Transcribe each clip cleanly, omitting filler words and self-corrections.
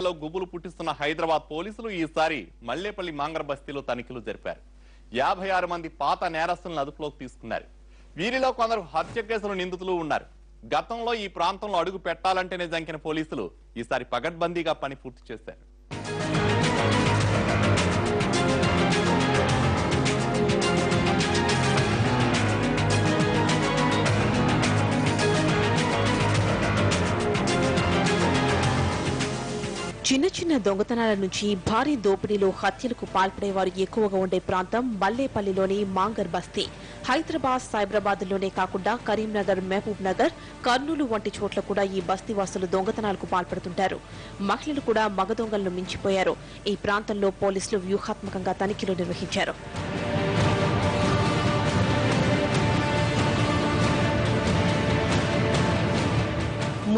గుబులు పుట్టిస్తున్న హైదరాబాద్ పోలీసులు ఈసారి మల్లేపల్లి మాంగర బస్తీలో తనిఖీలు జరిపారు. 56 మంది పాత నేరస్తులను అదుపులోకి తీసుకున్నారు. వీరిలో కొందరు హత్య కేసుల నిందితులు ఉన్నారు. గతంలో ఈ ప్రాంతంలో అడుగు పెట్టాలంటేనే జంకిన పోలీసులు ఈసారి పగడ్బందీగా పని పూర్తి చేశారు. చిన్న చిన్న దొంగతనాల నుంచి భారీ దోపిడీలో హత్యలకు పాల్పడేవారు ఎక్కువగా ఉండే ప్రాంతం మల్లేపల్లిలోని మాంగర్ బస్తీ. హైదరాబాద్, సైబరాబాద్లోనే కాకుండా కరీంనగర్, మహబూబ్ నగర్, కర్నూలు వంటి చోట్ల కూడా ఈ బస్తీవాసులు దొంగతనాలకు పాల్పడుతుంటారు. మహిళలు కూడా మగ దొంగలను మించిపోయారు. ఈ ప్రాంతంలో పోలీసులు వ్యూహాత్మకంగా తనిఖీలు నిర్వహించారు.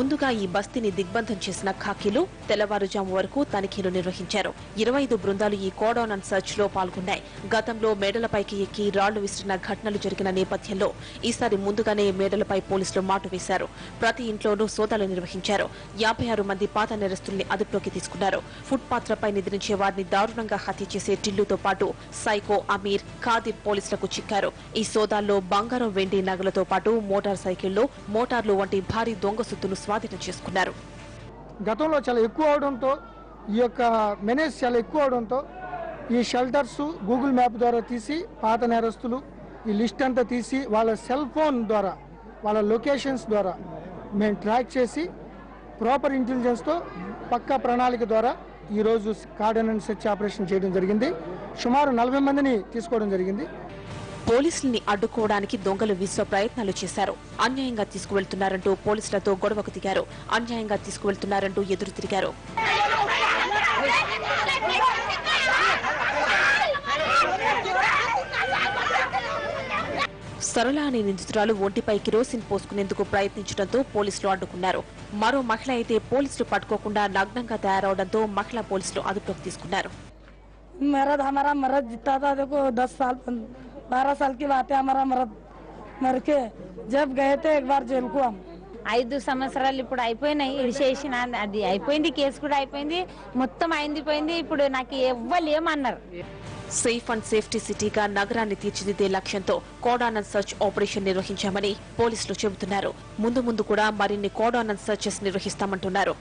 ముందుగా ఈ బస్తీని దిగ్బంధం చేసిన ఖాకీలు తెల్లవారుజాము వరకు తనిఖీలు నిర్వహించారు. 25 బృందాలు ఈ కోడాన్ అండ్ సర్చ్ లో పాల్గొన్నాయి. గతంలో మేడలపైకి ఎక్కి రాళ్లు విసిరిన ఘటనలు జరిగిన నేపథ్యంలో ఈసారి ముందుగానే మేడలపై పోలీసులు మాటు వేశారు. ప్రతి ఇంట్లోనూ సోదాలు నిర్వహించారు. 56 మంది పాత నేరస్తుల్ని అదుపులోకి తీసుకున్నారు. ఫుట్పాత్లపై నిద్రించే వారిని దారుణంగా హత్య చేసే టిల్లుతో పాటు సైకో అమీర్, ఖాదిర్ పోలీసులకు చిక్కారు. ఈ సోదాల్లో బంగారం, వెండి నగలతో పాటు మోటార్ సైకిళ్లు, మోటార్లు వంటి భారీ దొంగ సొత్తును స్వాధీనం చేసుకున్నారు. గతంలో చాలా ఎక్కువ అవడంతో ఈ యొక్క మెనేజ్ చాలా ఎక్కువ అవడంతో ఈ షెల్టర్స్ గూగుల్ మ్యాప్ ద్వారా తీసి పాత నేరస్తులు ఈ లిస్ట్ అంతా తీసి వాళ్ళ సెల్ ఫోన్ ద్వారా వాళ్ళ లొకేషన్స్ ద్వారా మేము ట్రాక్ చేసి ప్రాపర్ ఇంటెలిజెన్స్తో పక్కా ప్రణాళిక ద్వారా ఈరోజు కార్డన్ అండ్ సెర్చ్ ఆపరేషన్ చేయడం జరిగింది. సుమారు 40 మందిని తీసుకోవడం జరిగింది. పోలీసుల్ని అడ్డుకోవడానికి దొంగలు విశ్వ ప్రయత్నాలు చేశారు. అన్యాయంగా తీసుకువెళ్తున్నారంటూ పోలీసులతో గొడవకు దిగారు. అన్యాయంగా తీసుకువెళ్తున్నారంటూ ఎదురు తిరిగారు. సరళ అనే నిందితురాలు ఒంటిపై కిరోసిన్ పోసుకునేందుకు ప్రయత్నించడంతో పోలీసులు అడ్డుకున్నారు. మరో మహిళ అయితే పోలీసులు పట్టుకోకుండా నగ్నంగా తయారవడంతో మహిళా పోలీసులు అదుపులోకి తీసుకున్నారు. 12 साल की बात है. हमारा मर्द मर के जब गए थे एक बार जेल को हम 5 సంవత్సరాలు ఇప్పుడు అయిపోయినాయి. ఇడిసేషన్ అది అయిపోయింది, కేసు కూడా అయిపోయింది, మొత్తం అయింది పోయింది. ఇప్పుడు నాకు ఎవ్వరు ఏమన్నారు. సేఫ్ అండ్ సేఫ్టీ సిటీగా నగరాన్ని తీర్చిదిద్దే లక్ష్యంతో కోడాన్ అండ్ సర్చ్ ఆపరేషన్ నిర్వహించామని పోలీసులు చెబుతున్నారు. ముందు కూడా మరిన్ని కోడాన్ అండ్ సర్చెస్ నిర్వహిస్తామంటున్నారు.